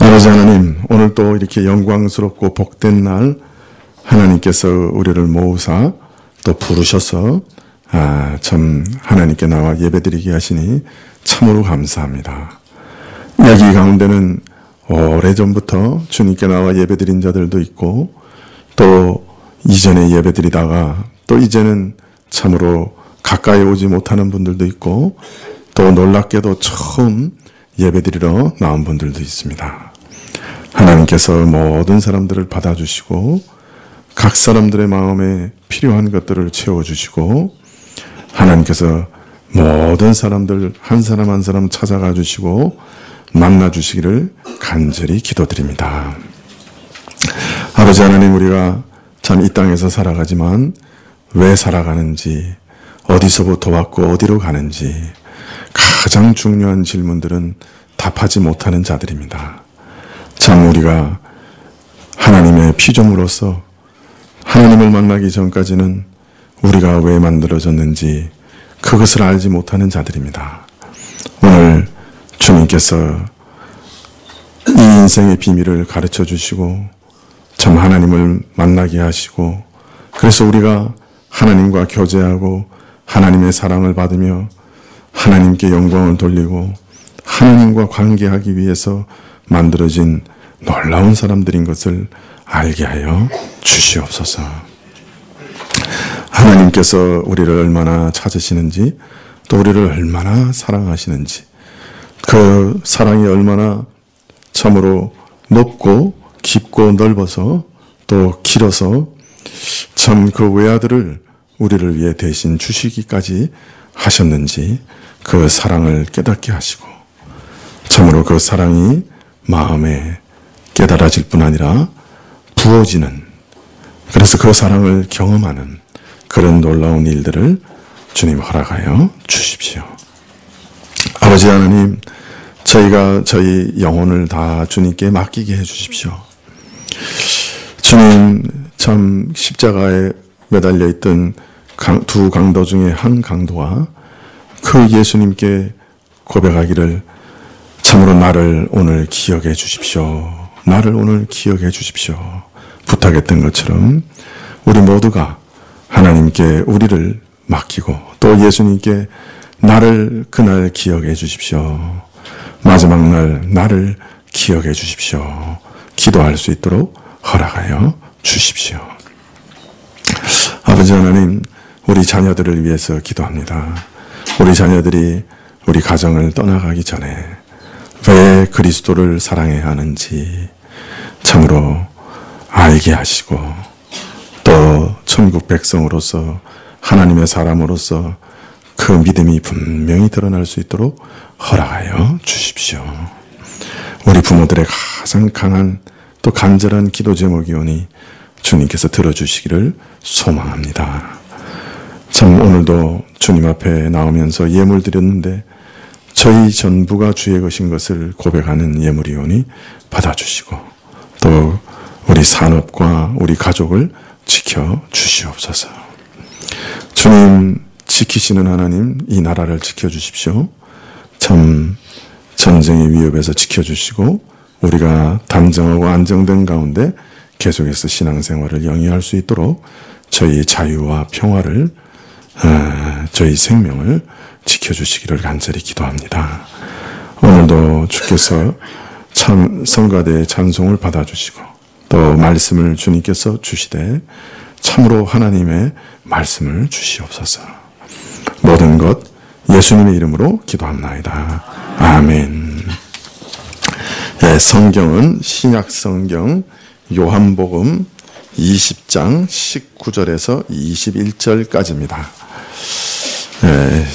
아버지 하나님, 오늘 또 이렇게 영광스럽고 복된 날 하나님께서 우리를 모으사 또 부르셔서 참 하나님께 나와 예배드리게 하시니 참으로 감사합니다. 여기 가운데는 오래전부터 주님께 나와 예배드린 자들도 있고 또 이전에 예배드리다가 또 이제는 참으로 가까이 오지 못하는 분들도 있고 또 놀랍게도 처음 예배드리러 나온 분들도 있습니다. 하나님께서 모든 사람들을 받아주시고 각 사람들의 마음에 필요한 것들을 채워주시고 하나님께서 모든 사람들 한 사람 한 사람 찾아가 주시고 만나주시기를 간절히 기도드립니다. 아버지 하나님, 우리가 참 이 땅에서 살아가지만 왜 살아가는지, 어디서부터 왔고 어디로 가는지 가장 중요한 질문들은 답하지 못하는 자들입니다. 참 우리가 하나님의 피조물로서 하나님을 만나기 전까지는 우리가 왜 만들어졌는지 그것을 알지 못하는 자들입니다. 오늘 주님께서 이 인생의 비밀을 가르쳐 주시고 참 하나님을 만나게 하시고 그래서 우리가 하나님과 교제하고 하나님의 사랑을 받으며 하나님께 영광을 돌리고 하나님과 관계하기 위해서 만들어진 놀라운 사람들인 것을 알게 하여 주시옵소서. 하나님께서 우리를 얼마나 찾으시는지 또 우리를 얼마나 사랑하시는지 그 사랑이 얼마나 참으로 높고 깊고 넓어서 또 길어서 참 그 외아들을 우리를 위해 대신 주시기까지 하셨는지 그 사랑을 깨닫게 하시고 참으로 그 사랑이 마음에 깨달아질 뿐 아니라 부어지는, 그래서 그 사랑을 경험하는 그런 놀라운 일들을 주님 허락하여 주십시오. 아버지 하나님, 저희가 저희 영혼을 다 주님께 맡기게 해 주십시오. 주님, 참 십자가에 매달려 있던 두 강도 중에 한 강도가 그 예수님께 고백하기를 참으로 나를 오늘 기억해 주십시오. 나를 오늘 기억해 주십시오. 부탁했던 것처럼 우리 모두가 하나님께 우리를 맡기고 또 예수님께 나를 그날 기억해 주십시오. 마지막 날 나를 기억해 주십시오. 기도할 수 있도록 허락하여 주십시오. 아버지 하나님, 우리 자녀들을 위해서 기도합니다. 우리 자녀들이 우리 가정을 떠나가기 전에 왜 그리스도를 사랑해야 하는지 참으로 알게 하시고 또 천국 백성으로서 하나님의 사람으로서 그 믿음이 분명히 드러날 수 있도록 허락하여 주십시오. 우리 부모들의 가장 강한 또 간절한 기도 제목이 오니 주님께서 들어주시기를 소망합니다. 참 오늘도 주님 앞에 나오면서 예물 드렸는데 저희 전부가 주의 것인 것을 고백하는 예물이 오니 받아주시고 또 우리 산업과 우리 가족을 지켜주시옵소서. 주님, 지키시는 하나님, 이 나라를 지켜주십시오. 참 전쟁의 위협에서 지켜주시고 우리가 단정하고 안정된 가운데 계속해서 신앙생활을 영위할 수 있도록 저희 자유와 평화를 저희 생명을 지켜주시기를 간절히 기도합니다. 오늘도 주께서 참 성가대의 찬송을 받아주시고 또 말씀을 주님께서 주시되 참으로 하나님의 말씀을 주시옵소서. 모든 것 예수님의 이름으로 기도합나이다. 아멘. 네, 성경은 신약성경 요한복음 20장 19절에서 21절까지입니다. 네,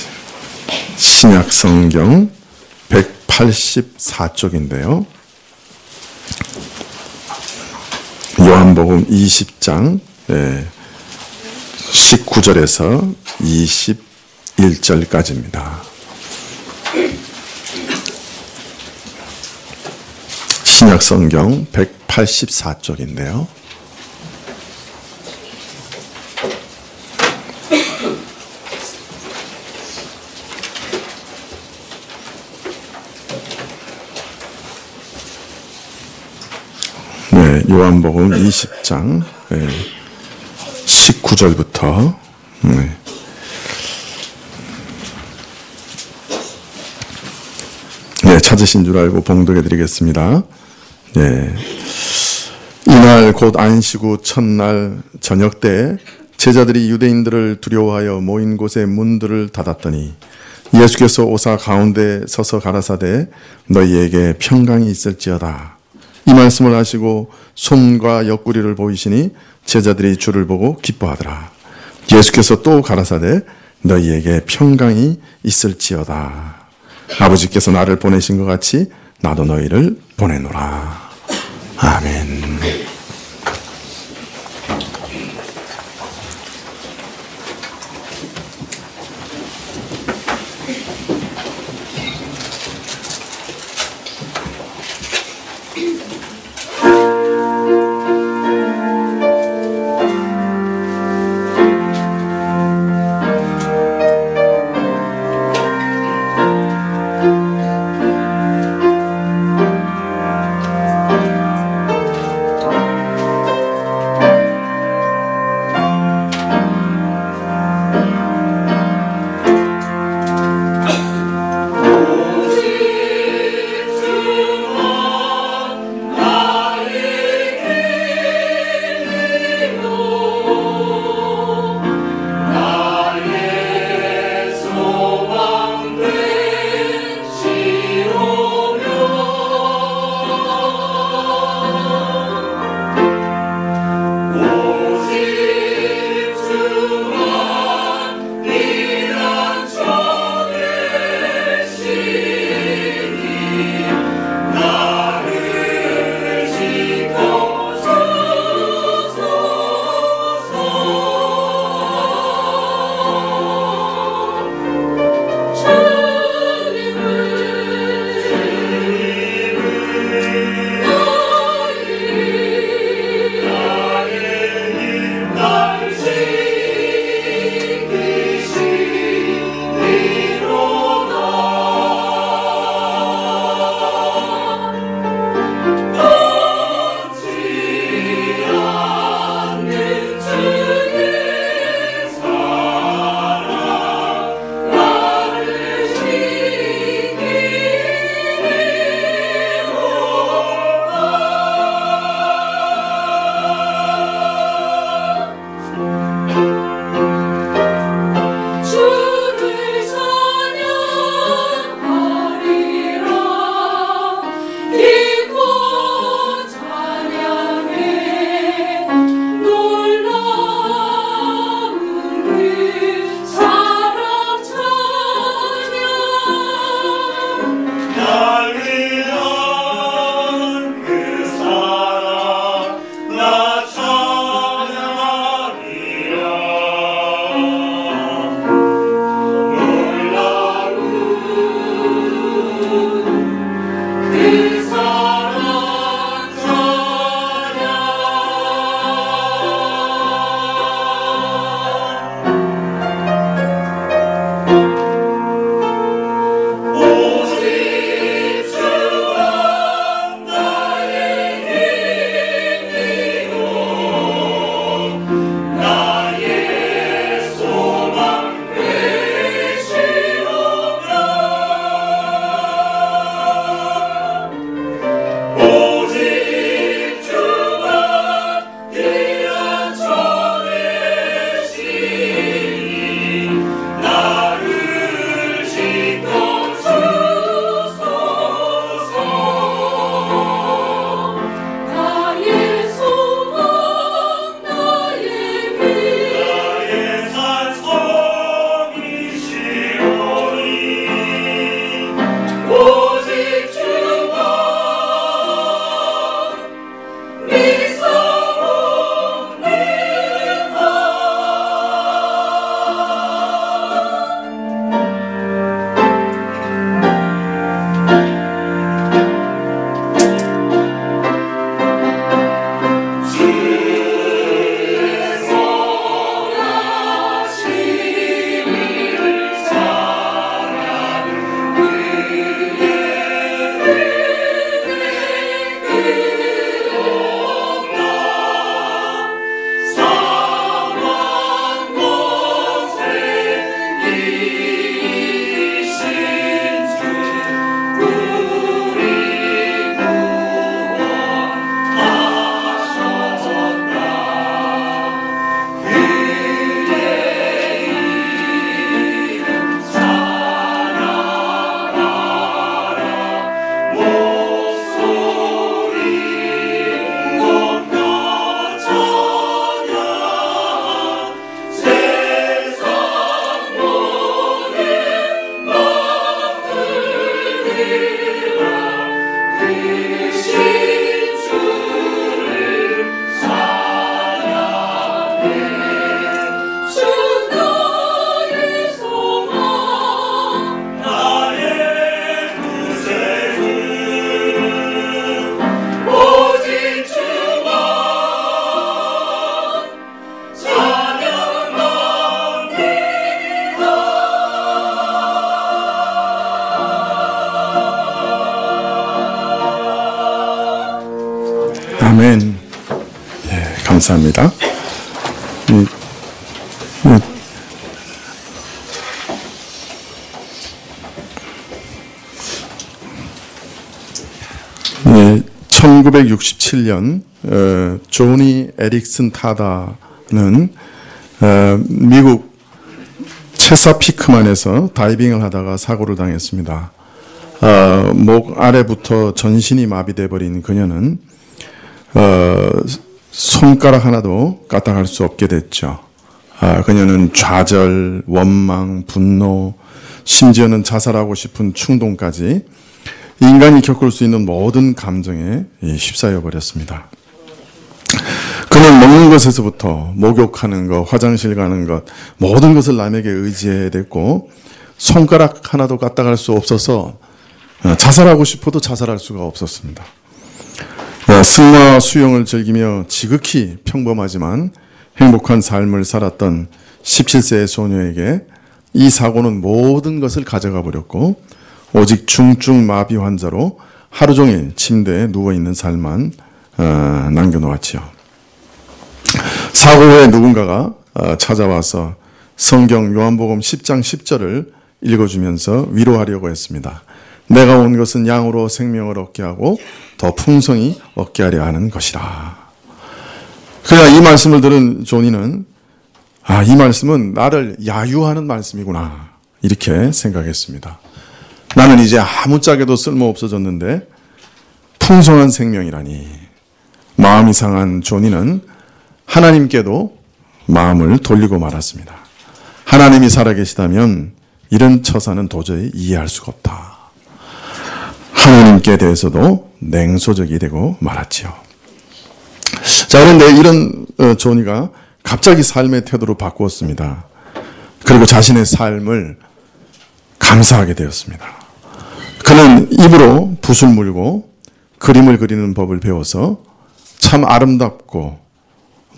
신약성경 184쪽인데요. 요한복음 20장 19절에서 21절까지입니다. 신약성경 184쪽인데요. 요한복음 20장 19절부터 찾으신 줄 알고 봉독해 드리겠습니다. 이날 곧 안식 후 첫날 저녁 때 제자들이 유대인들을 두려워하여 모인 곳의 문들을 닫았더니 예수께서 오사 가운데 서서 가라사대 너희에게 평강이 있을지어다. 이 말씀을 하시고 손과 옆구리를 보이시니 제자들이 주를 보고 기뻐하더라. 예수께서 또 가라사대 너희에게 평강이 있을지어다. 아버지께서 나를 보내신 것 같이 나도 너희를 보내노라. 아멘. 아멘. 예, 감사합니다. 예, 1967년 조니 에릭슨 타다는 미국 체사피크만에서 다이빙을 하다가 사고를 당했습니다. 목 아래부터 전신이 마비돼 버린 그녀는 손가락 하나도 까딱할 수 없게 됐죠. 그녀는 좌절, 원망, 분노, 심지어는 자살하고 싶은 충동까지 인간이 겪을 수 있는 모든 감정에 휩싸여 버렸습니다. 그는 먹는 것에서부터 목욕하는 것, 화장실 가는 것, 모든 것을 남에게 의지해야 됐고 손가락 하나도 까딱할 수 없어서 자살하고 싶어도 자살할 수가 없었습니다. 승마와 수영을 즐기며 지극히 평범하지만 행복한 삶을 살았던 17세의 소녀에게 이 사고는 모든 것을 가져가 버렸고 오직 중증 마비 환자로 하루 종일 침대에 누워있는 삶만 남겨놓았지요. 사고 후에 누군가가 찾아와서 성경 요한복음 10장 10절을 읽어주면서 위로하려고 했습니다. 내가 온 것은 양으로 생명을 얻게 하고 더 풍성히 얻게 하려 하는 것이라. 그러나 이 말씀을 들은 조니는 이 말씀은 나를 야유하는 말씀이구나 이렇게 생각했습니다. 나는 이제 아무짝에도 쓸모 없어졌는데 풍성한 생명이라니. 마음이 상한 조니는 하나님께도 마음을 돌리고 말았습니다. 하나님이 살아계시다면 이런 처사는 도저히 이해할 수가 없다. 하나님께 대해서도 냉소적이 되고 말았지요. 자, 그런데 이런 조니가 갑자기 삶의 태도를 바꾸었습니다. 그리고 자신의 삶을 감사하게 되었습니다. 그는 입으로 붓을 물고 그림을 그리는 법을 배워서 참 아름답고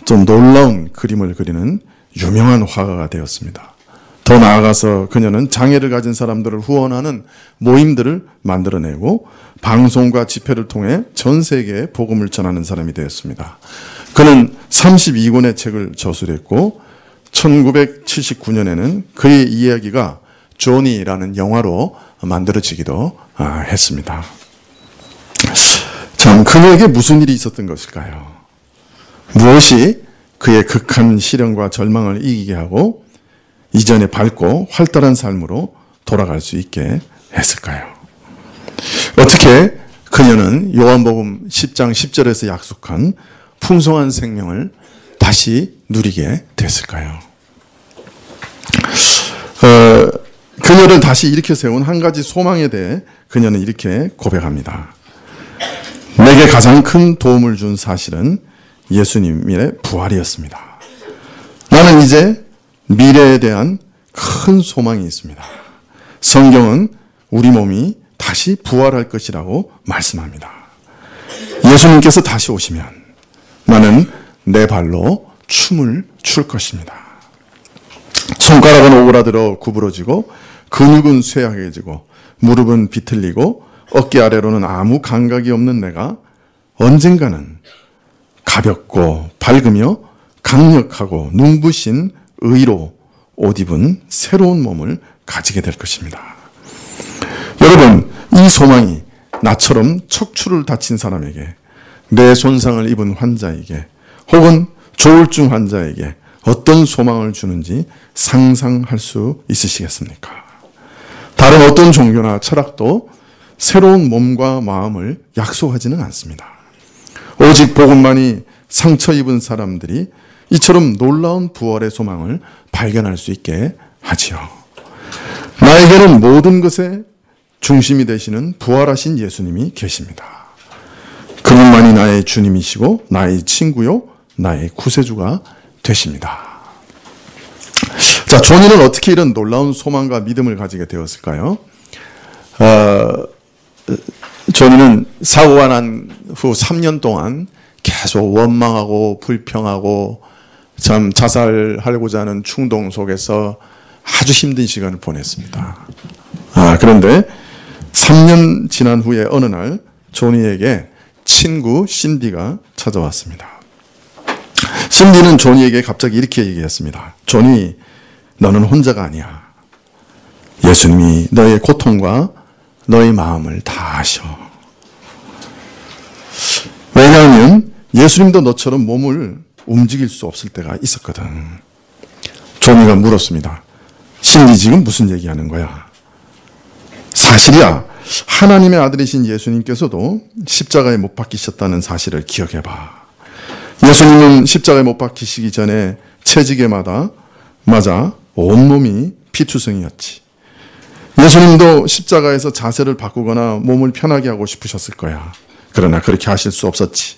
좀 놀라운 그림을 그리는 유명한 화가가 되었습니다. 더 나아가서 그녀는 장애를 가진 사람들을 후원하는 모임들을 만들어내고 방송과 집회를 통해 전 세계에 복음을 전하는 사람이 되었습니다. 그는 32권의 책을 저술했고 1979년에는 그의 이야기가 조니라는 영화로 만들어지기도 했습니다. 참, 그녀에게 무슨 일이 있었던 것일까요? 무엇이 그의 극한 시련과 절망을 이기게 하고 이전에 밝고 활달한 삶으로 돌아갈 수 있게 했을까요? 어떻게 그녀는 요한복음 10장 10절에서 약속한 풍성한 생명을 다시 누리게 됐을까요? 그녀를 다시 일으켜 세운 한 가지 소망에 대해 그녀는 이렇게 고백합니다. 내게 가장 큰 도움을 준 사실은 예수님의 부활이었습니다. 나는 이제 미래에 대한 큰 소망이 있습니다. 성경은 우리 몸이 다시 부활할 것이라고 말씀합니다. 예수님께서 다시 오시면 나는 내 발로 춤을 출 것입니다. 손가락은 오그라들어 구부러지고 근육은 쇠약해지고 무릎은 비틀리고 어깨 아래로는 아무 감각이 없는 내가 언젠가는 가볍고 밝으며 강력하고 눈부신 의로 옷 입은 새로운 몸을 가지게 될 것입니다. 여러분, 이 소망이 나처럼 척추를 다친 사람에게, 뇌 손상을 입은 환자에게, 혹은 조울증 환자에게 어떤 소망을 주는지 상상할 수 있으시겠습니까? 다른 어떤 종교나 철학도 새로운 몸과 마음을 약속하지는 않습니다. 오직 복음만이 상처 입은 사람들이 이처럼 놀라운 부활의 소망을 발견할 수 있게 하지요. 나에게는 모든 것의 중심이 되시는 부활하신 예수님이 계십니다. 그분만이 나의 주님이시고 나의 친구요 나의 구세주가 되십니다. 자, 조니는 어떻게 이런 놀라운 소망과 믿음을 가지게 되었을까요? 조니는 사고가 난 후 3년 동안 계속 원망하고 불평하고 참 자살하고자 하는 충동 속에서 아주 힘든 시간을 보냈습니다. 그런데 3년 지난 후에 어느 날 조니에게 친구 신디가 찾아왔습니다. 신디는 조니에게 갑자기 이렇게 얘기했습니다. 조니, 너는 혼자가 아니야. 예수님이 너의 고통과 너의 마음을 다 아셔. 왜냐하면 예수님도 너처럼 몸을 움직일 수 없을 때가 있었거든. 조니가 물었습니다. 신디 지금 무슨 얘기하는 거야? 사실이야. 하나님의 아들이신 예수님께서도 십자가에 못 박히셨다는 사실을 기억해봐. 예수님은 십자가에 못 박히시기 전에 채지게 맞아 온몸이 피투성이었지. 예수님도 십자가에서 자세를 바꾸거나 몸을 편하게 하고 싶으셨을 거야. 그러나 그렇게 하실 수 없었지.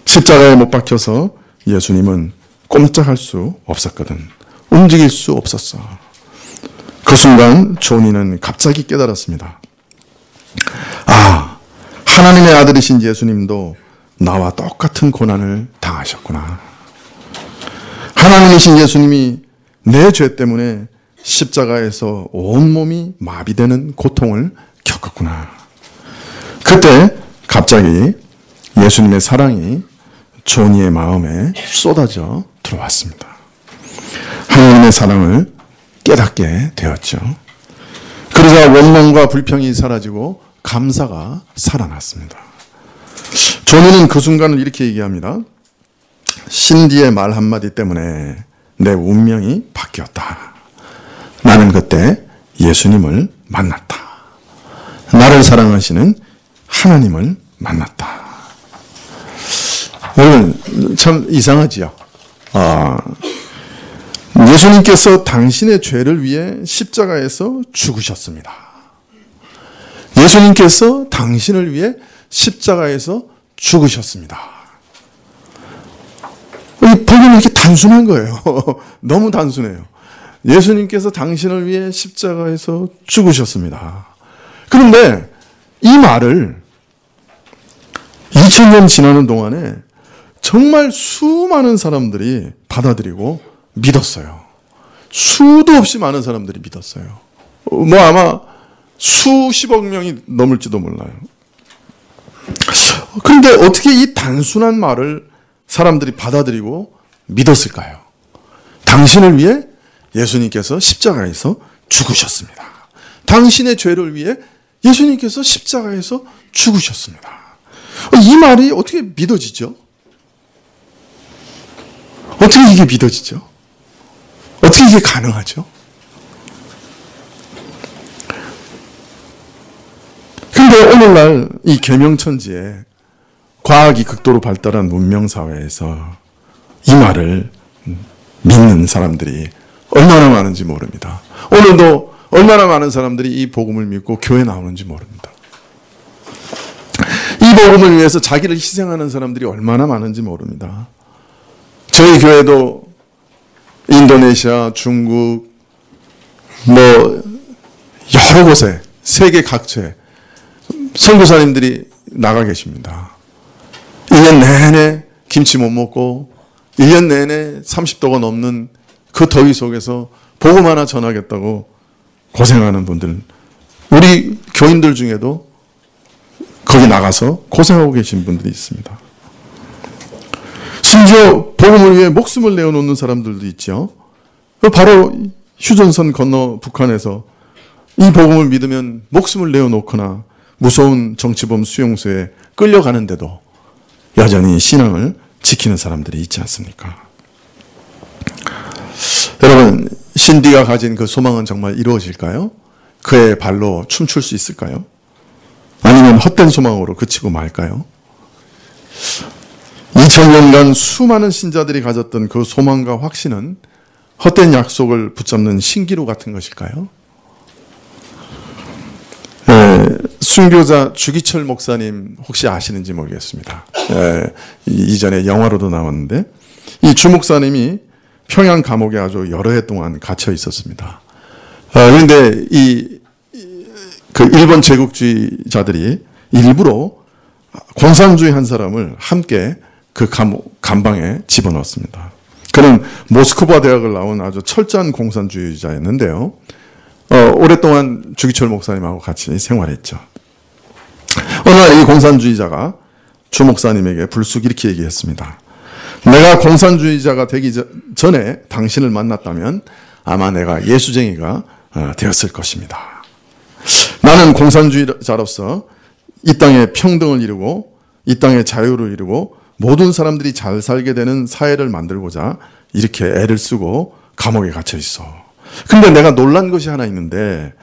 십자가에 못 박혀서 예수님은 꼼짝할 수 없었거든. 움직일 수 없었어. 그 순간 조니는 갑자기 깨달았습니다. 아, 하나님의 아들이신 예수님도 나와 똑같은 고난을 당하셨구나. 하나님이신 예수님이 내 죄 때문에 십자가에서 온몸이 마비되는 고통을 겪었구나. 그때 갑자기 예수님의 사랑이 조니의 마음에 쏟아져 들어왔습니다. 하나님의 사랑을 깨닫게 되었죠. 그러자 원망과 불평이 사라지고 감사가 살아났습니다. 조니는 그 순간을 이렇게 얘기합니다. 신디의 말 한마디 때문에 내 운명이 바뀌었다. 나는 그때 예수님을 만났다. 나를 사랑하시는 하나님을 만났다. 여러분, 참 이상하지요? 예수님께서 당신의 죄를 위해 십자가에서 죽으셨습니다. 예수님께서 당신을 위해 십자가에서 죽으셨습니다. 이 복음이 이렇게 단순한 거예요. 너무 단순해요. 예수님께서 당신을 위해 십자가에서 죽으셨습니다. 그런데 이 말을 2000년 지나는 동안에 정말 수많은 사람들이 받아들이고 믿었어요. 수도 없이 많은 사람들이 믿었어요. 아마 수십억 명이 넘을지도 몰라요. 그런데 어떻게 이 단순한 말을 사람들이 받아들이고 믿었을까요? 당신을 위해 예수님께서 십자가에서 죽으셨습니다. 당신의 죄를 위해 예수님께서 십자가에서 죽으셨습니다. 이 말이 어떻게 믿어지죠? 어떻게 이게 믿어지죠? 어떻게 이게 가능하죠? 근데 오늘날 이 계명천지에 과학이 극도로 발달한 문명사회에서 이 말을 믿는 사람들이 얼마나 많은지 모릅니다. 오늘도 얼마나 많은 사람들이 이 복음을 믿고 교회 나오는지 모릅니다. 이 복음을 위해서 자기를 희생하는 사람들이 얼마나 많은지 모릅니다. 저희 교회도 인도네시아, 중국, 여러 곳에, 세계 각처에 선교사님들이 나가 계십니다. 1년 내내 김치 못 먹고 1년 내내 30도가 넘는 그 더위 속에서 복음 하나 전하겠다고 고생하는 분들, 우리 교인들 중에도 거기 나가서 고생하고 계신 분들이 있습니다. 심지어 복음을 위해 목숨을 내어놓는 사람들도 있죠. 바로 휴전선 건너 북한에서 이 복음을 믿으면 목숨을 내어놓거나 무서운 정치범 수용소에 끌려가는데도 여전히 신앙을 지키는 사람들이 있지 않습니까? 여러분, 신디가 가진 그 소망은 정말 이루어질까요? 그의 발로 춤출 수 있을까요? 아니면 헛된 소망으로 그치고 말까요? 2000년간 수많은 신자들이 가졌던 그 소망과 확신은 헛된 약속을 붙잡는 신기루 같은 것일까요? 순교자 주기철 목사님 혹시 아시는지 모르겠습니다. 이전에 영화로도 나왔는데 이 주 목사님이 평양 감옥에 아주 여러 해 동안 갇혀 있었습니다. 그런데 그 일본 제국주의자들이 일부러 공산주의 한 사람을 함께 그 감방에 집어넣었습니다. 그는 모스크바 대학을 나온 아주 철저한 공산주의자였는데요. 오랫동안 주기철 목사님하고 같이 생활했죠. 어느 날 이 공산주의자가 주 목사님에게 불쑥 이렇게 얘기했습니다. 내가 공산주의자가 되기 전에 당신을 만났다면 아마 내가 예수쟁이가 되었을 것입니다. 나는 공산주의자로서 이 땅에 평등을 이루고 이 땅에 자유를 이루고 모든 사람들이 잘 살게 되는 사회를 만들고자 이렇게 애를 쓰고 감옥에 갇혀 있어. 근데 내가 놀란 것이 하나 있는데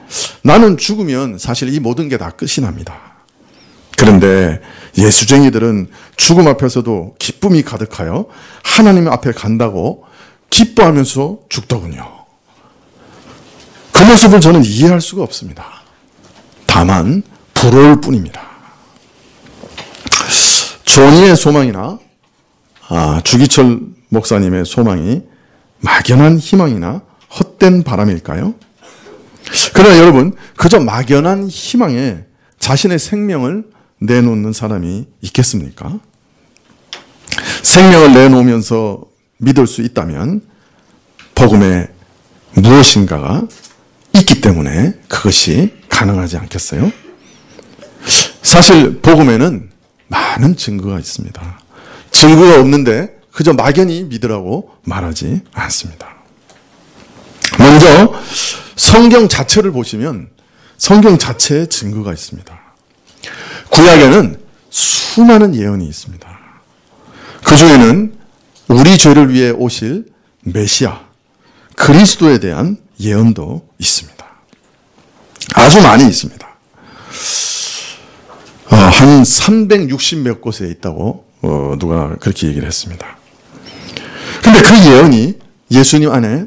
나는 죽으면 사실 이 모든 게 다 끝이 납니다. 그런데 예수쟁이들은 죽음 앞에서도 기쁨이 가득하여 하나님 앞에 간다고 기뻐하면서 죽더군요. 그 모습을 저는 이해할 수가 없습니다. 다만 부러울 뿐입니다. 존이의 소망이나 주기철 목사님의 소망이 막연한 희망이나 헛된 바람일까요? 그러나 여러분, 그저 막연한 희망에 자신의 생명을 내놓는 사람이 있겠습니까? 생명을 내놓으면서 믿을 수 있다면 복음에 무엇인가가 있기 때문에 그것이 가능하지 않겠어요? 사실 복음에는 많은 증거가 있습니다. 증거가 없는데 그저 막연히 믿으라고 말하지 않습니다. 먼저 성경 자체를 보시면 성경 자체에 증거가 있습니다. 구약에는 수많은 예언이 있습니다. 그 중에는 우리 죄를 위해 오실 메시아, 그리스도에 대한 예언도 있습니다. 아주 많이 있습니다. 한 360몇 곳에 있다고 누가 그렇게 얘기를 했습니다. 근데 그 예언이 예수님 안에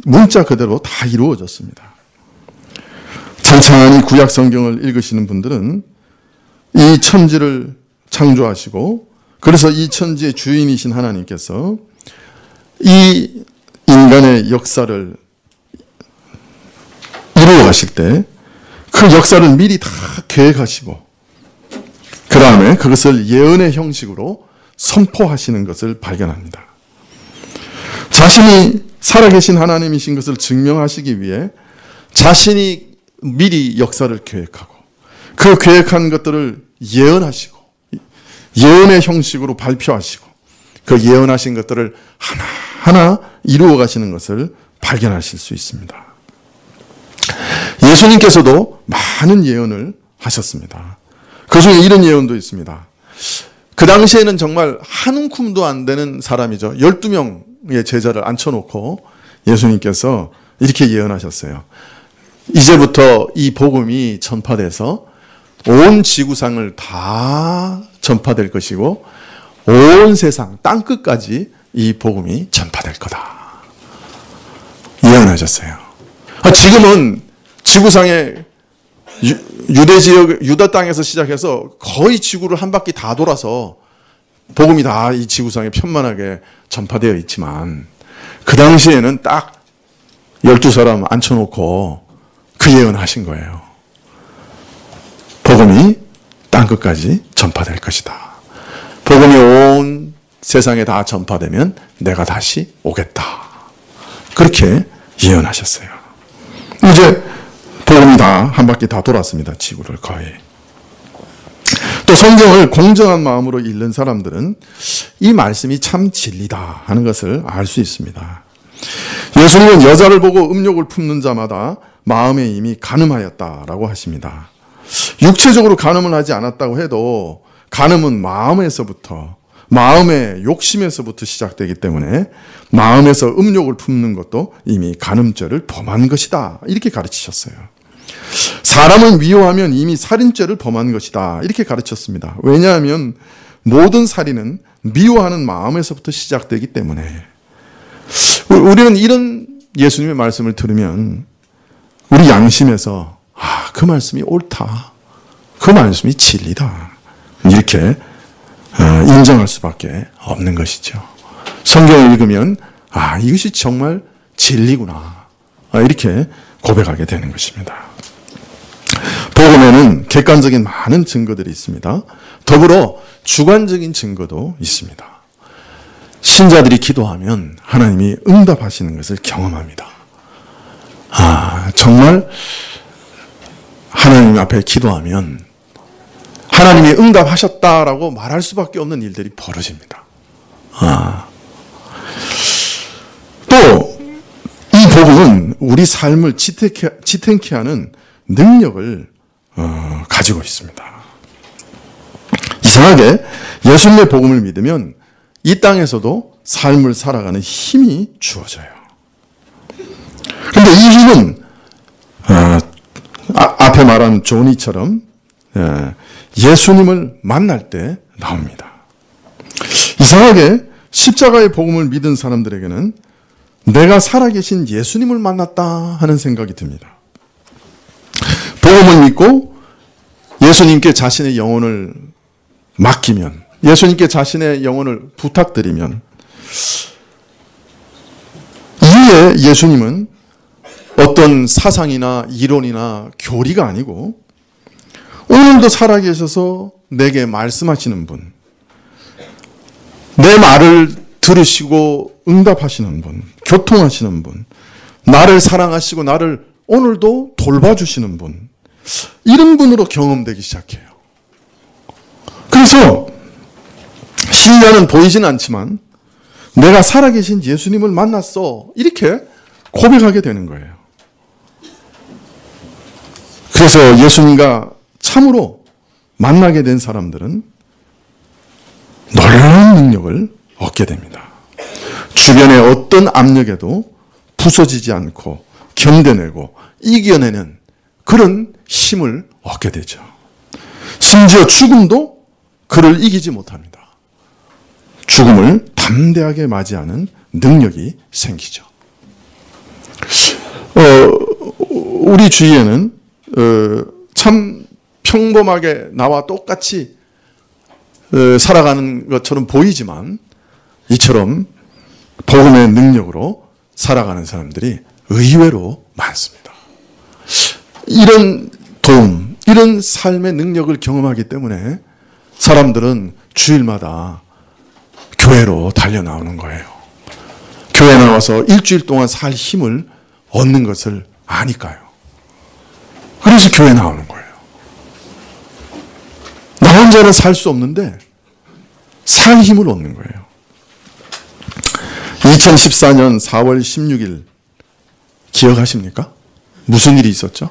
문자 그대로 다 이루어졌습니다. 찬찬히 구약 성경을 읽으시는 분들은 이 천지를 창조하시고 그래서 이 천지의 주인이신 하나님께서 이 인간의 역사를 이루어 가실 때 그 역사를 미리 다 계획하시고 그 다음에 그것을 예언의 형식으로 선포하시는 것을 발견합니다. 자신이 살아계신 하나님이신 것을 증명하시기 위해 자신이 미리 역사를 계획하고 그 계획한 것들을 예언하시고 예언의 형식으로 발표하시고 그 예언하신 것들을 하나하나 이루어 가시는 것을 발견하실 수 있습니다. 예수님께서도 많은 예언을 하셨습니다. 그 중에 이런 예언도 있습니다. 그 당시에는 정말 한 움큼도 안 되는 사람이죠. 12명의 제자를 앉혀놓고 예수님께서 이렇게 예언하셨어요. 이제부터 이 복음이 전파돼서 온 지구상을 다 전파될 것이고 온 세상 땅끝까지 이 복음이 전파될 거다. 예언하셨어요. 지금은 지구상의 유대 지역, 유다 땅에서 시작해서 거의 지구를 한 바퀴 다 돌아서 복음이 다 이 지구상에 편만하게 전파되어 있지만 그 당시에는 딱 12사람 앉혀놓고 그 예언을 하신 거예요. 복음이 땅끝까지 전파될 것이다. 복음이 온 세상에 다 전파되면 내가 다시 오겠다. 그렇게 예언하셨어요. 이제 복음이 다 한 바퀴 다 돌았습니다. 지구를 거의. 또 성경을 공정한 마음으로 읽는 사람들은 이 말씀이 참 진리다 하는 것을 알 수 있습니다. 예수님은 여자를 보고 음욕을 품는 자마다 마음에 이미 간음하였다라고 하십니다. 육체적으로 간음을 하지 않았다고 해도 간음은 마음에서부터 마음의 욕심에서부터 시작되기 때문에 마음에서 음욕을 품는 것도 이미 간음죄를 범한 것이다. 이렇게 가르치셨어요. 사람을 미워하면 이미 살인죄를 범한 것이다. 이렇게 가르쳤습니다. 왜냐하면 모든 살인은 미워하는 마음에서부터 시작되기 때문에 우리는 이런 예수님의 말씀을 들으면 우리 양심에서 그 말씀이 옳다. 그 말씀이 진리다. 이렇게 인정할 수밖에 없는 것이죠. 성경을 읽으면 이것이 정말 진리구나. 이렇게 고백하게 되는 것입니다. 복음에는 객관적인 많은 증거들이 있습니다. 더불어 주관적인 증거도 있습니다. 신자들이 기도하면 하나님이 응답하시는 것을 경험합니다. 정말 하나님 앞에 기도하면 하나님이 응답하셨다라고 말할 수밖에 없는 일들이 벌어집니다. 또 이 복음은 우리 삶을 지탱케 하는 능력을 가지고 있습니다. 이상하게 예수님의 복음을 믿으면 이 땅에서도 삶을 살아가는 힘이 주어져요. 그런데 이 힘은 앞에 말한 조니처럼 예수님을 만날 때 나옵니다. 이상하게 십자가의 복음을 믿은 사람들에게는 내가 살아계신 예수님을 만났다 하는 생각이 듭니다. 복음을 믿고 예수님께 자신의 영혼을 맡기면, 예수님께 자신의 영혼을 부탁드리면, 이에 예수님은 어떤 사상이나 이론이나 교리가 아니고 오늘도 살아계셔서 내게 말씀하시는 분, 내 말을 들으시고 응답하시는 분, 교통하시는 분, 나를 사랑하시고 나를 오늘도 돌봐주시는 분, 이런 분으로 경험되기 시작해요. 그래서 신자는 보이지는 않지만 내가 살아계신 예수님을 만났어, 이렇게 고백하게 되는 거예요. 그래서 예수님과 참으로 만나게 된 사람들은 놀라운 능력을 얻게 됩니다. 주변의 어떤 압력에도 부서지지 않고 견뎌내고 이겨내는 그런 힘을 얻게 되죠. 심지어 죽음도 그를 이기지 못합니다. 죽음을 담대하게 맞이하는 능력이 생기죠. 우리 주위에는 참 평범하게 나와 똑같이 살아가는 것처럼 보이지만 이처럼 복음의 능력으로 살아가는 사람들이 의외로 많습니다. 이런 도움, 이런 삶의 능력을 경험하기 때문에 사람들은 주일마다 교회로 달려 나오는 거예요. 교회 나와서 일주일 동안 살 힘을 얻는 것을 아니까요. 그래서 교회 나오는 거예요. 나 혼자는 살 수 없는데 살 힘을 얻는 거예요. 2014년 4월 16일 기억하십니까? 무슨 일이 있었죠?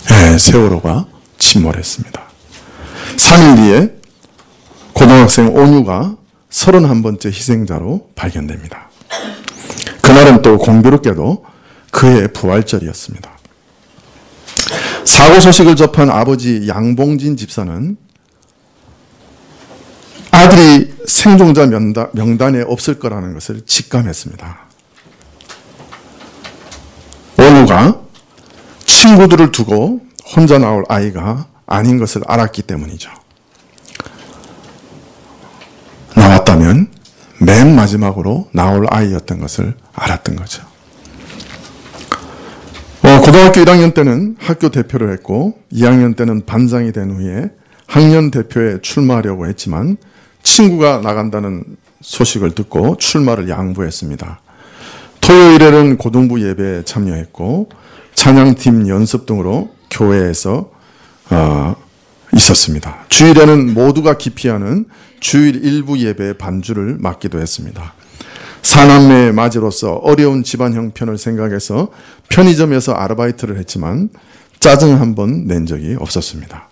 네, 세월호가 침몰했습니다. 3일 뒤에 고등학생 온유가 31번째 희생자로 발견됩니다. 그날은 또 공교롭게도 그의 부활절이었습니다. 사고 소식을 접한 아버지 양봉진 집사는 아들이 생존자 명단에 없을 거라는 것을 직감했습니다. 원우가 친구들을 두고 혼자 나올 아이가 아닌 것을 알았기 때문이죠. 나왔다면 맨 마지막으로 나올 아이였던 것을 알았던 거죠. 고등학교 1학년 때는 학교 대표를 했고 2학년 때는 반장이 된 후에 학년 대표에 출마하려고 했지만 친구가 나간다는 소식을 듣고 출마를 양보했습니다. 토요일에는 고등부 예배에 참여했고 찬양팀 연습 등으로 교회에서 있었습니다. 주일에는 모두가 기피하는 주일 일부 예배의 반주를 맡기도 했습니다. 사남매의 맞이로서 어려운 집안 형편을 생각해서 편의점에서 아르바이트를 했지만 짜증 한 번 낸 적이 없었습니다.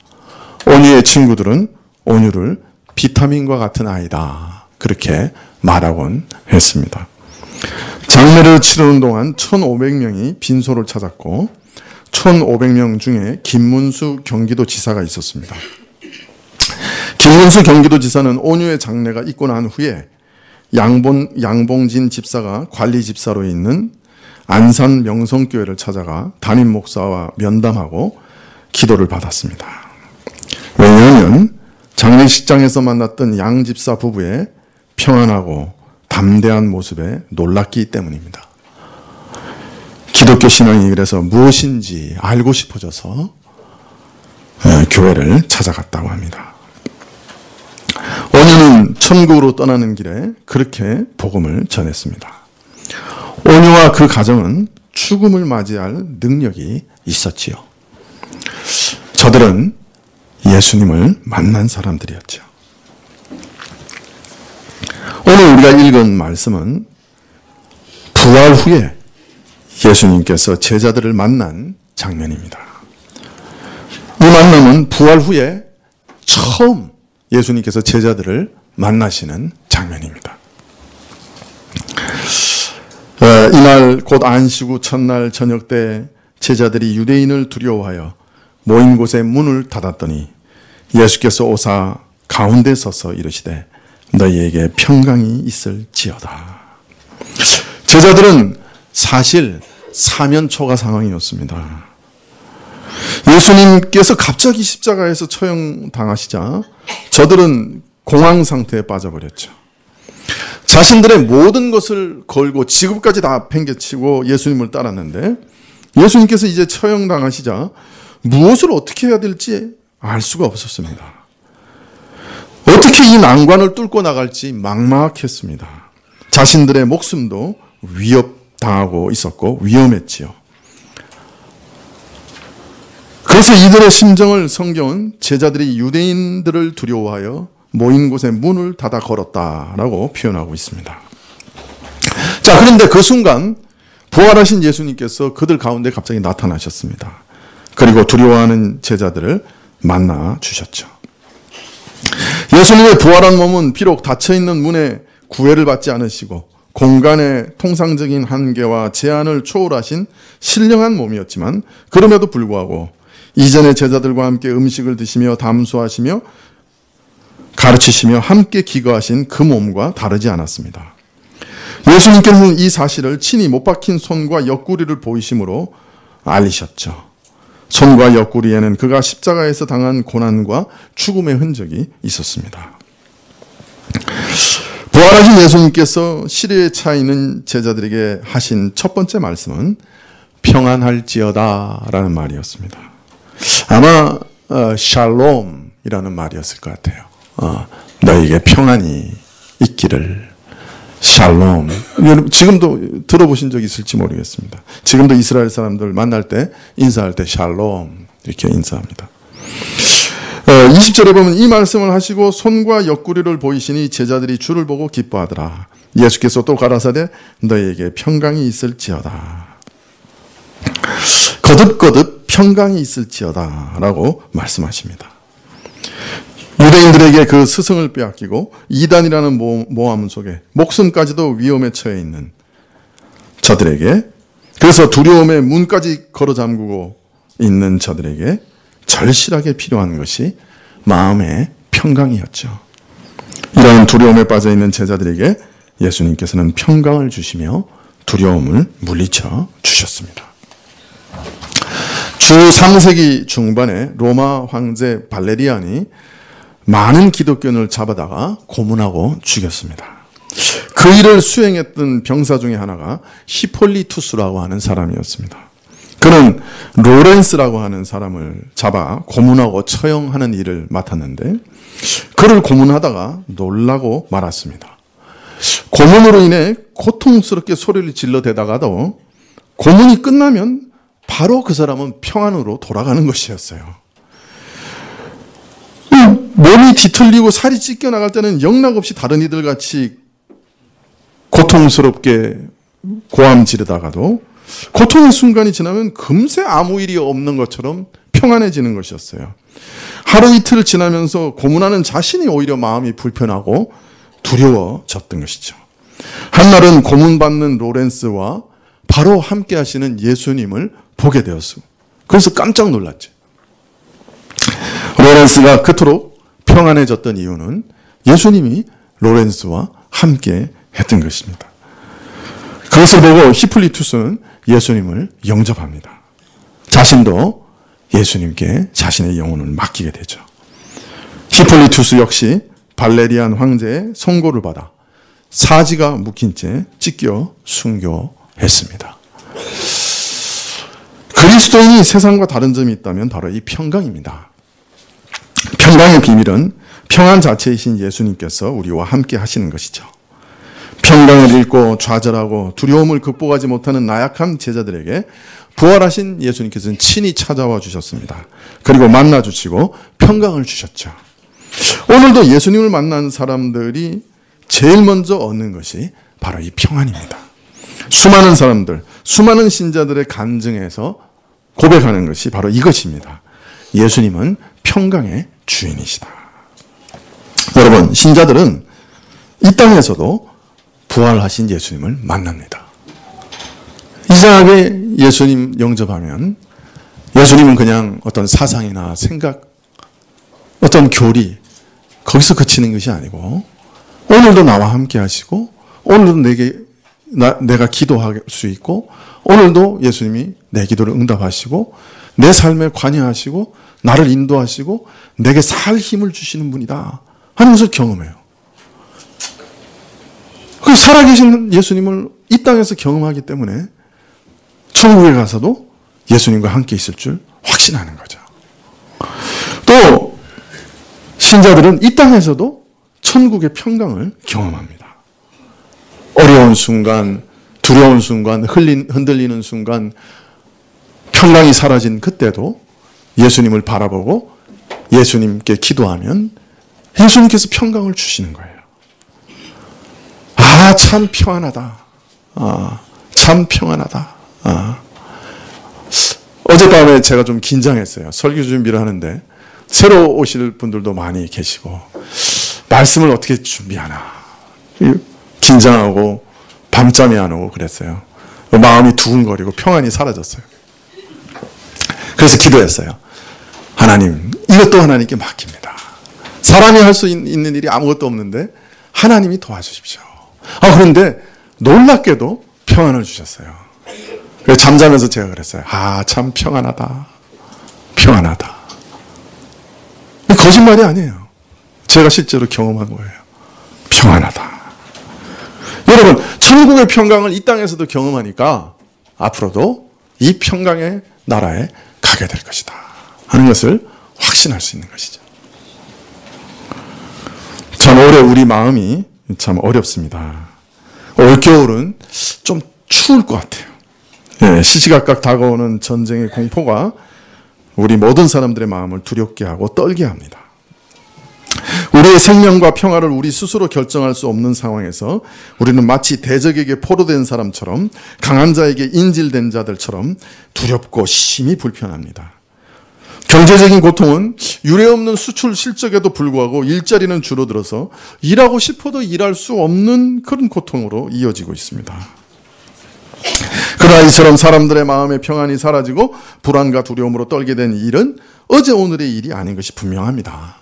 온유의 친구들은 온유를 비타민과 같은 아이다, 그렇게 말하곤 했습니다. 장례를 치르는 동안 1,500명이 빈소를 찾았고 1,500명 중에 김문수 경기도지사가 있었습니다. 김문수 경기도지사는 온유의 장례가 있고 난 후에 양봉진 집사가 관리 집사로 있는 안산 명성교회를 찾아가 담임 목사와 면담하고 기도를 받았습니다. 왜냐하면 장례식장에서 만났던 양 집사 부부의 평안하고 담대한 모습에 놀랐기 때문입니다. 기독교 신앙이 그래서 무엇인지 알고 싶어져서 교회를 찾아갔다고 합니다. 온유는 천국으로 떠나는 길에 그렇게 복음을 전했습니다. 온유와 그 가정은 죽음을 맞이할 능력이 있었지요. 저들은 예수님을 만난 사람들이었죠. 오늘 우리가 읽은 말씀은 부활 후에 예수님께서 제자들을 만난 장면입니다. 이 만남은 부활 후에 처음 예수님께서 제자들을 만나시는 장면입니다. 이날 곧 안식 후 첫날 저녁 때 제자들이 유대인을 두려워하여 모인 곳에 문을 닫았더니 예수께서 오사 가운데 서서 이르시되 너희에게 평강이 있을지어다. 제자들은 사실 사면초가 상황이었습니다. 예수님께서 갑자기 십자가에서 처형당하시자 저들은 공황 상태에 빠져버렸죠. 자신들의 모든 것을 걸고 직업까지 다 팽개치고 예수님을 따랐는데 예수님께서 이제 처형당하시자 무엇을 어떻게 해야 될지 알 수가 없었습니다. 어떻게 이 난관을 뚫고 나갈지 막막했습니다. 자신들의 목숨도 위협당하고 있었고 위험했지요. 그래서 이들의 심정을 성경은 제자들이 유대인들을 두려워하여 모인 곳에 문을 닫아 걸었다라고 표현하고 있습니다. 자, 그런데 그 순간 부활하신 예수님께서 그들 가운데 갑자기 나타나셨습니다. 그리고 두려워하는 제자들을 만나 주셨죠. 예수님의 부활한 몸은 비록 닫혀있는 문에 구애를 받지 않으시고 공간의 통상적인 한계와 제한을 초월하신 신령한 몸이었지만 그럼에도 불구하고 이전의 제자들과 함께 음식을 드시며 담수하시며 가르치시며 함께 기거하신 그 몸과 다르지 않았습니다. 예수님께서는 이 사실을 친히 못 박힌 손과 옆구리를 보이심으로 알리셨죠. 손과 옆구리에는 그가 십자가에서 당한 고난과 죽음의 흔적이 있었습니다. 부활하신 예수님께서 시리에 차 있는 제자들에게 하신 첫 번째 말씀은 평안할지어다 라는 말이었습니다. 아마 샬롬이라는 말이었을 것 같아요. 너에게 평안이 있기를. 샬롬. 지금도 들어보신 적 있을지 모르겠습니다. 지금도 이스라엘 사람들 만날 때 인사할 때 샬롬 이렇게 인사합니다. 20절에 보면 이 말씀을 하시고 손과 옆구리를 보이시니 제자들이 주를 보고 기뻐하더라. 예수께서 또 가라사대 너희에게 평강이 있을지어다. 거듭거듭 평강이 있을지어다 라고 말씀하십니다. 유대인들에게 그 스승을 빼앗기고 이단이라는 모함 속에 목숨까지도 위험에 처해 있는 저들에게, 그래서 두려움의 문까지 걸어 잠그고 있는 저들에게 절실하게 필요한 것이 마음의 평강이었죠. 이런 두려움에 빠져 있는 제자들에게 예수님께서는 평강을 주시며 두려움을 물리쳐 주셨습니다. 주 3세기 중반에 로마 황제 발레리안이 많은 기독교인을 잡아다가 고문하고 죽였습니다. 그 일을 수행했던 병사 중에 하나가 히폴리투스라고 하는 사람이었습니다. 그는 로렌스라고 하는 사람을 잡아 고문하고 처형하는 일을 맡았는데 그를 고문하다가 놀라고 말았습니다. 고문으로 인해 고통스럽게 소리를 질러대다가도 고문이 끝나면 바로 그 사람은 평안으로 돌아가는 것이었어요. 몸이 뒤틀리고 살이 찢겨나갈 때는 영락없이 다른 이들 같이 고통스럽게 고함 지르다가도 고통의 순간이 지나면 금세 아무 일이 없는 것처럼 평안해지는 것이었어요. 하루 이틀 지나면서 고문하는 자신이 오히려 마음이 불편하고 두려워졌던 것이죠. 한날은 고문받는 로렌스와 바로 함께 하시는 예수님을 보게 되었어요. 그래서 깜짝 놀랐죠. 로렌스가 그토록 평안해졌던 이유는 예수님이 로렌스와 함께 했던 것입니다. 그것을 보고 히폴리투스는 예수님을 영접합니다. 자신도 예수님께 자신의 영혼을 맡기게 되죠. 히폴리투스 역시 발레리안 황제의 선고를 받아 사지가 묶인 채 찢겨 순교했습니다. 그리스도인이 세상과 다른 점이 있다면 바로 이 평강입니다. 평강의 비밀은 평안 자체이신 예수님께서 우리와 함께 하시는 것이죠. 평강을 잃고 좌절하고 두려움을 극복하지 못하는 나약한 제자들에게 부활하신 예수님께서는 친히 찾아와 주셨습니다. 그리고 만나 주시고 평강을 주셨죠. 오늘도 예수님을 만난 사람들이 제일 먼저 얻는 것이 바로 이 평안입니다. 수많은 사람들, 수많은 신자들의 간증에서 고백하는 것이 바로 이것입니다. 예수님은 평강의 주인이시다. 여러분, 신자들은 이 땅에서도 부활하신 예수님을 만납니다. 이상하게 예수님 영접하면 예수님은 그냥 어떤 사상이나 생각, 어떤 교리, 거기서 그치는 것이 아니고 오늘도 나와 함께 하시고 오늘도 내가 기도할 수 있고 오늘도 예수님이 내 기도를 응답하시고 내 삶에 관여하시고 나를 인도하시고 내게 살 힘을 주시는 분이다 하는 것을 경험해요. 그 살아계신 예수님을 이 땅에서 경험하기 때문에 천국에 가서도 예수님과 함께 있을 줄 확신하는 거죠. 또 신자들은 이 땅에서도 천국의 평강을 경험합니다. 어려운 순간, 두려운 순간, 흔들리는 순간, 평강이 사라진 그때도 예수님을 바라보고 예수님께 기도하면 예수님께서 평강을 주시는 거예요. 아, 참 평안하다. 참 평안하다. 어젯밤에 제가 좀 긴장했어요. 설교 준비를 하는데 새로 오실 분들도 많이 계시고 말씀을 어떻게 준비하나 긴장하고 밤잠이 안 오고 그랬어요. 마음이 두근거리고 평안이 사라졌어요. 그래서 기도했어요. 하나님, 이것도 하나님께 맡깁니다. 사람이 할 수 있는 일이 아무것도 없는데 하나님이 도와주십시오. 그런데 놀랍게도 평안을 주셨어요. 그래서 잠자면서 제가 그랬어요. 아, 참 평안하다. 평안하다. 거짓말이 아니에요. 제가 실제로 경험한 거예요. 평안하다. 여러분, 천국의 평강을 이 땅에서도 경험하니까 앞으로도 이 평강의 나라에 가게 될 것이다 하는 것을 확신할 수 있는 것이죠. 참 올해 우리 마음이 참 어렵습니다. 올겨울은 좀 추울 것 같아요. 시시각각 다가오는 전쟁의 공포가 우리 모든 사람들의 마음을 두렵게 하고 떨게 합니다. 우리의 생명과 평화를 우리 스스로 결정할 수 없는 상황에서 우리는 마치 대적에게 포로된 사람처럼 강한 자에게 인질된 자들처럼 두렵고 심히 불편합니다. 경제적인 고통은 유례없는 수출 실적에도 불구하고 일자리는 줄어들어서 일하고 싶어도 일할 수 없는 그런 고통으로 이어지고 있습니다. 그러나 이처럼 사람들의 마음의 평안이 사라지고 불안과 두려움으로 떨게 된 일은 어제 오늘의 일이 아닌 것이 분명합니다.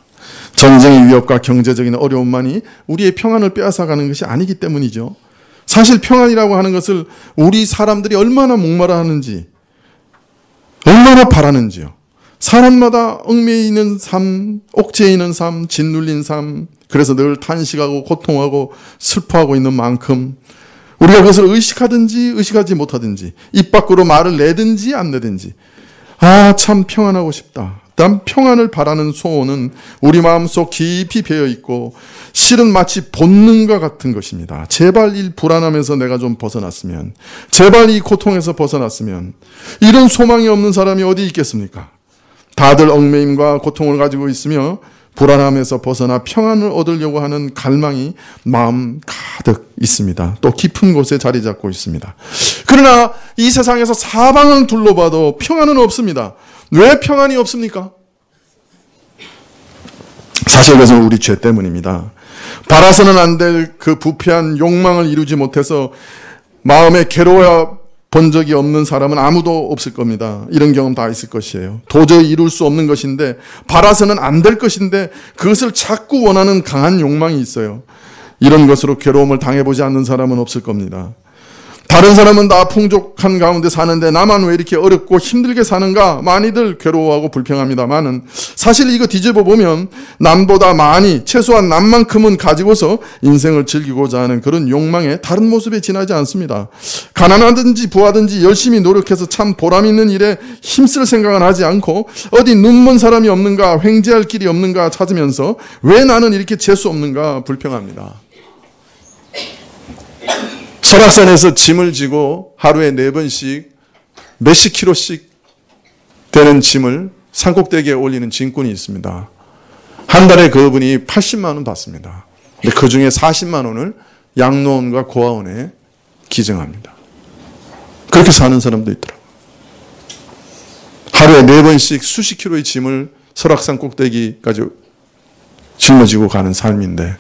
전쟁의 위협과 경제적인 어려움만이 우리의 평안을 빼앗아가는 것이 아니기 때문이죠. 사실 평안이라고 하는 것을 우리 사람들이 얼마나 목마르 하는지, 얼마나 바라는지요. 사람마다 얽매이는 삶, 옥죄이는 삶, 짓눌린 삶, 그래서 늘 탄식하고 고통하고 슬퍼하고 있는 만큼 우리가 그것을 의식하든지 의식하지 못하든지 입 밖으로 말을 내든지 안 내든지 참 평안하고 싶다. 난 평안을 바라는 소원은 우리 마음속 깊이 배어있고 실은 마치 본능과 같은 것입니다. 제발 이 불안함에서 내가 좀 벗어났으면, 제발 이 고통에서 벗어났으면, 이런 소망이 없는 사람이 어디 있겠습니까? 다들 얽매임과 고통을 가지고 있으며 불안함에서 벗어나 평안을 얻으려고 하는 갈망이 마음 가득 있습니다. 또 깊은 곳에 자리 잡고 있습니다. 그러나 이 세상에서 사방을 둘러봐도 평안은 없습니다. 왜 평안이 없습니까? 사실 그것은 우리 죄 때문입니다. 바라서는 안 될 그 부패한 욕망을 이루지 못해서 마음에 괴로워 본 적이 없는 사람은 아무도 없을 겁니다. 이런 경험 다 있을 것이에요. 도저히 이룰 수 없는 것인데, 바라서는 안 될 것인데 그것을 자꾸 원하는 강한 욕망이 있어요. 이런 것으로 괴로움을 당해보지 않는 사람은 없을 겁니다. 다른 사람은 다 풍족한 가운데 사는데 나만 왜 이렇게 어렵고 힘들게 사는가? 많이들 괴로워하고 불평합니다만은 사실 이거 뒤집어 보면 남보다 많이, 최소한 남만큼은 가지고서 인생을 즐기고자 하는 그런 욕망의 다른 모습에 지나지 않습니다. 가난하든지 부하든지 열심히 노력해서 참 보람 있는 일에 힘쓸 생각은 하지 않고 어디 눈먼 사람이 없는가, 횡재할 길이 없는가 찾으면서 왜 나는 이렇게 재수 없는가 불평합니다. 설악산에서 짐을 지고 하루에 4번씩 몇십 킬로씩 되는 짐을 산꼭대기에 올리는 짐꾼이 있습니다. 한 달에 그분이 80만 원 받습니다. 근데 그 중에 40만 원을 양로원과 고아원에 기증합니다. 그렇게 사는 사람도 있더라고요. 하루에 4번씩 수십 킬로의 짐을 설악산 꼭대기까지 짊어지고 가는 삶인데,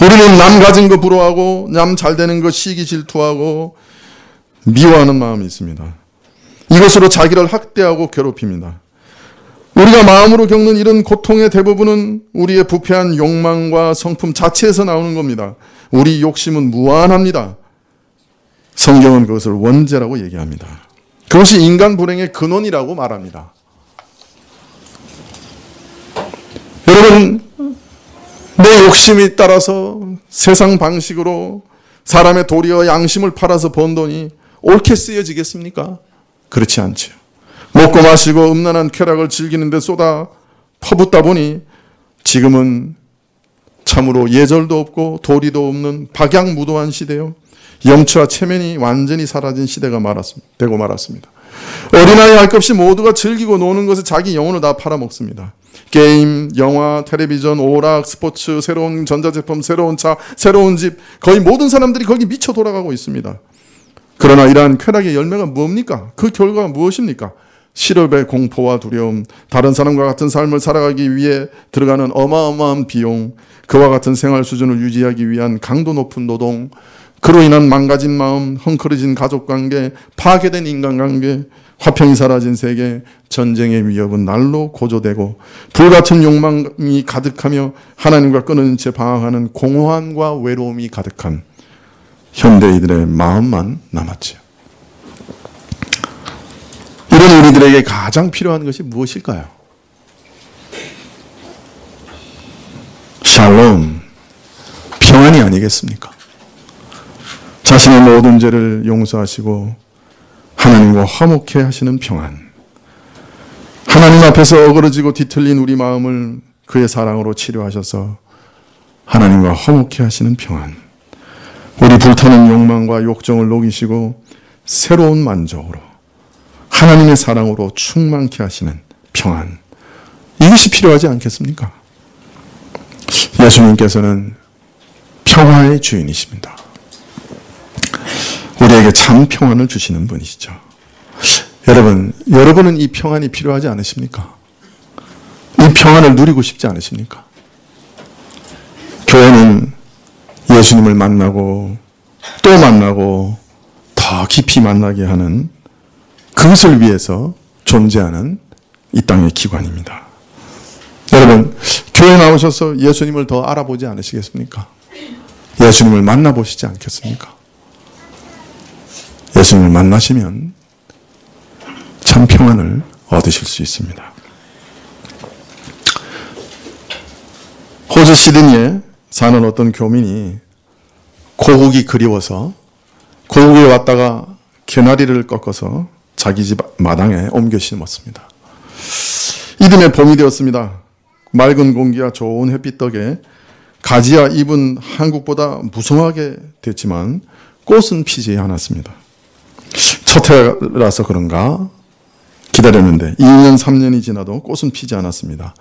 우리는 남 가진 거 부러워하고 남 잘 되는 거 시기 질투하고 미워하는 마음이 있습니다. 이것으로 자기를 학대하고 괴롭힙니다. 우리가 마음으로 겪는 이런 고통의 대부분은 우리의 부패한 욕망과 성품 자체에서 나오는 겁니다. 우리 욕심은 무한합니다. 성경은 그것을 원죄라고 얘기합니다. 그것이 인간 불행의 근원이라고 말합니다. 여러분, 내 욕심이 따라서 세상 방식으로 사람의 도리와 양심을 팔아서 번 돈이 옳게 쓰여지겠습니까? 그렇지 않죠. 먹고 마시고 음란한 쾌락을 즐기는 데 쏟아 퍼붓다 보니 지금은 참으로 예절도 없고 도리도 없는 박약무도한 시대요. 염치와 체면이 완전히 사라진 시대가 되고 말았습니다. 어린아이 할 것 없이 모두가 즐기고 노는 것에 자기 영혼을 다 팔아먹습니다. 게임, 영화, 텔레비전, 오락, 스포츠, 새로운 전자제품, 새로운 차, 새로운 집, 거의 모든 사람들이 거기 미쳐 돌아가고 있습니다. 그러나 이러한 쾌락의 열매가 뭡니까? 그 결과가 무엇입니까? 실업의 공포와 두려움, 다른 사람과 같은 삶을 살아가기 위해 들어가는 어마어마한 비용, 그와 같은 생활 수준을 유지하기 위한 강도 높은 노동, 그로 인한 망가진 마음, 헝클어진 가족관계, 파괴된 인간관계, 화평이 사라진 세계, 전쟁의 위협은 날로 고조되고 불같은 욕망이 가득하며 하나님과 끊어진 채 방황하는 공허함과 외로움이 가득한 현대인들의 마음만 남았지요. 이런 우리들에게 가장 필요한 것이 무엇일까요? 샬롬, 평안이 아니겠습니까? 자신의 모든 죄를 용서하시고 하나님과 화목해 하시는 평안. 하나님 앞에서 어그러지고 뒤틀린 우리 마음을 그의 사랑으로 치료하셔서 하나님과 화목해 하시는 평안. 우리 불타는 욕망과 욕정을 녹이시고 새로운 만족으로 하나님의 사랑으로 충만케 하시는 평안. 이것이 필요하지 않겠습니까? 예수님께서는 평화의 주인이십니다. 우리에게 참 평안을 주시는 분이시죠. 여러분은 이 평안이 필요하지 않으십니까? 이 평안을 누리고 싶지 않으십니까? 교회는 예수님을 만나고 또 만나고 더 깊이 만나게 하는 그것을 위해서 존재하는 이 땅의 기관입니다. 여러분, 교회 나오셔서 예수님을 더 알아보지 않으시겠습니까? 예수님을 만나보시지 않겠습니까? 예수님을 만나시면 참 평안을 얻으실 수 있습니다. 호주 시드니에 사는 어떤 교민이 고국이 그리워서 고국에 왔다가 개나리를 꺾어서 자기 집 마당에 옮겨 심었습니다. 이듬해 봄이 되었습니다. 맑은 공기와 좋은 햇빛 덕에 가지와 잎은 한국보다 무성하게 됐지만 꽃은 피지 않았습니다. 첫 해라서 그런가 기다렸는데 2년 3년이 지나도 꽃은 피지 않았습니다.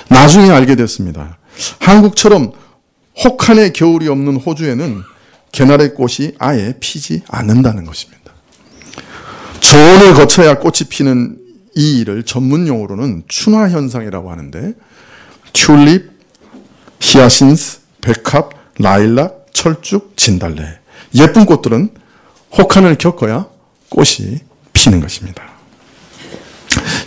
나중에 알게 됐습니다. 한국처럼 혹한의 겨울이 없는 호주에는 개나리 꽃이 아예 피지 않는다는 것입니다. 저온을 거쳐야 꽃이 피는 이 일을 전문 용어로는 춘화현상이라고 하는데 튤립, 히아신스, 백합, 라일락, 철쭉, 진달래 예쁜 꽃들은 혹한을 겪어야 꽃이 피는 것입니다.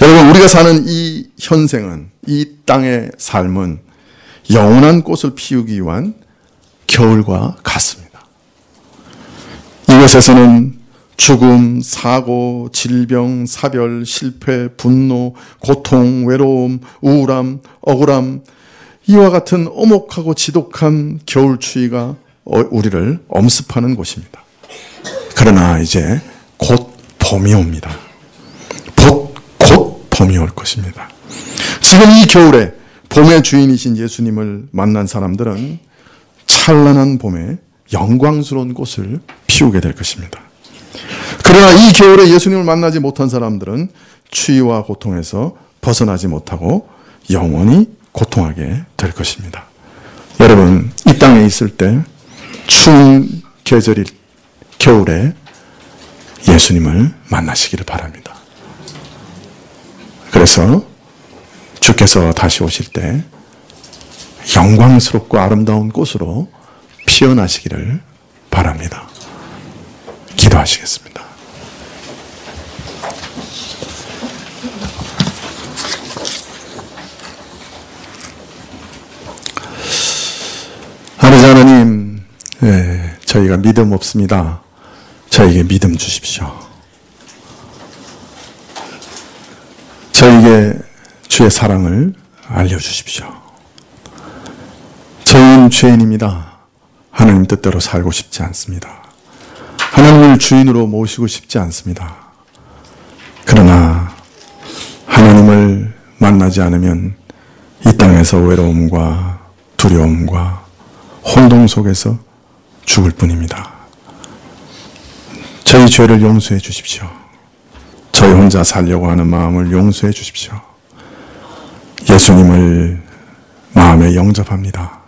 여러분, 우리가 사는 이 현생은, 이 땅의 삶은 영원한 꽃을 피우기 위한 겨울과 같습니다. 이곳에서는 죽음, 사고, 질병, 사별, 실패, 분노, 고통, 외로움, 우울함, 억울함, 이와 같은 오목하고 지독한 겨울 추위가 우리를 엄습하는 곳입니다. 그러나 이제 곧 봄이 옵니다. 곧 봄이 올 것입니다. 지금 이 겨울에 봄의 주인이신 예수님을 만난 사람들은 찬란한 봄에 영광스러운 꽃을 피우게 될 것입니다. 그러나 이 겨울에 예수님을 만나지 못한 사람들은 추위와 고통에서 벗어나지 못하고 영원히 고통하게 될 것입니다. 여러분, 이 땅에 있을 때 추운 계절일 겨울에 예수님을 만나시기를 바랍니다. 그래서 주께서 다시 오실 때 영광스럽고 아름다운 꽃으로 피어나시기를 바랍니다. 기도하시겠습니다. 아버지 하나님, 저희가 믿음 없습니다. 저에게 믿음 주십시오. 저에게 주의 사랑을 알려주십시오. 저희는 죄인입니다. 하나님 뜻대로 살고 싶지 않습니다. 하나님을 주인으로 모시고 싶지 않습니다. 그러나 하나님을 만나지 않으면 이 땅에서 외로움과 두려움과 혼동 속에서 죽을 뿐입니다. 저희 죄를 용서해 주십시오. 저희 혼자 살려고 하는 마음을 용서해 주십시오. 예수님을 마음에 영접합니다.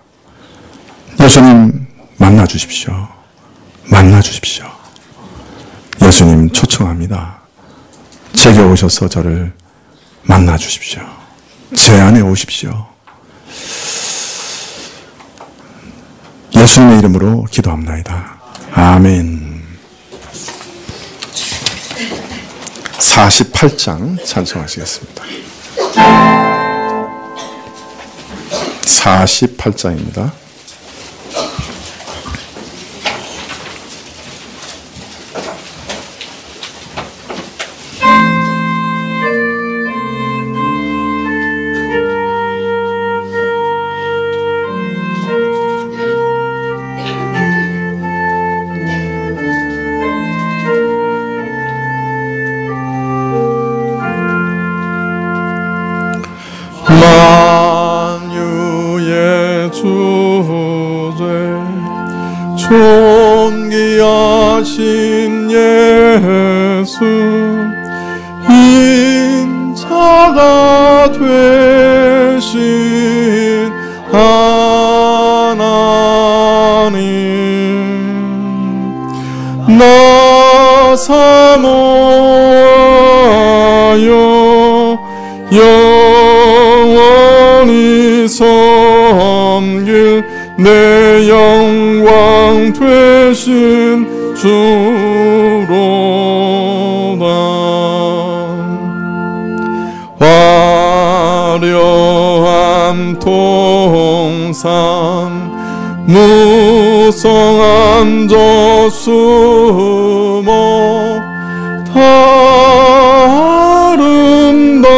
예수님 만나 주십시오. 만나 주십시오. 예수님 초청합니다. 제게 오셔서 저를 만나 주십시오. 제 안에 오십시오. 예수님의 이름으로 기도합나이다. 아멘. 48장 찬송하시겠습니다. 48장입니다. 만유의 주제 존귀하신 예수 인자가 되신 하나님 나 사모하여 영원히 섬길 내 영광 되신 주로다. 화려한 동산 무성한 저수목 다 아름답고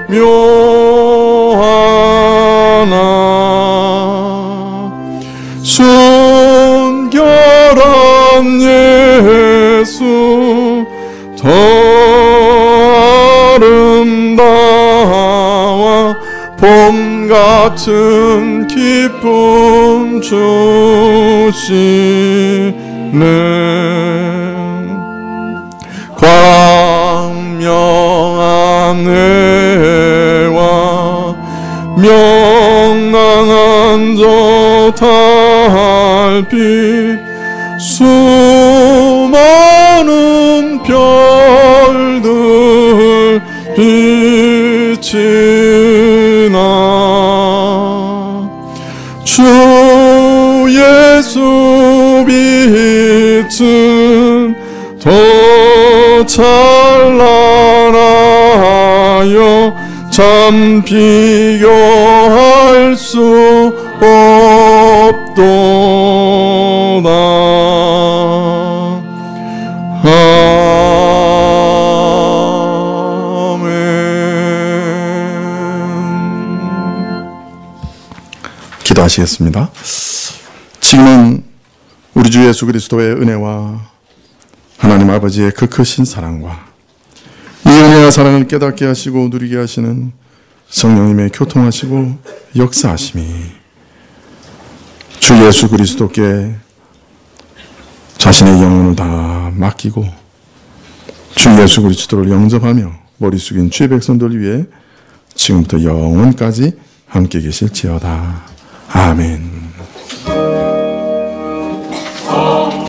묘하나 순결한 예수 더 아름다워 봄 같은 기쁨 주시네. 광명한 해와 명랑한 저 달빛 수많은 별들 빛이 나 주 예수 빛은 더 찬란하여 참 비교할 수 없도다. 기도하시겠습니다. 지금은 우리 주 예수 그리스도의 은혜와 하나님 아버지의 그 크신 사랑과 이 은혜와 사랑을 깨닫게 하시고 누리게 하시는 성령님의 교통하시고 역사하심이 주 예수 그리스도께 자신의 영혼을 다 맡기고 주 예수 그리스도를 영접하며 머리 숙인 주의 백성들 위해 지금부터 영원까지 함께 계실지어다. 아멘.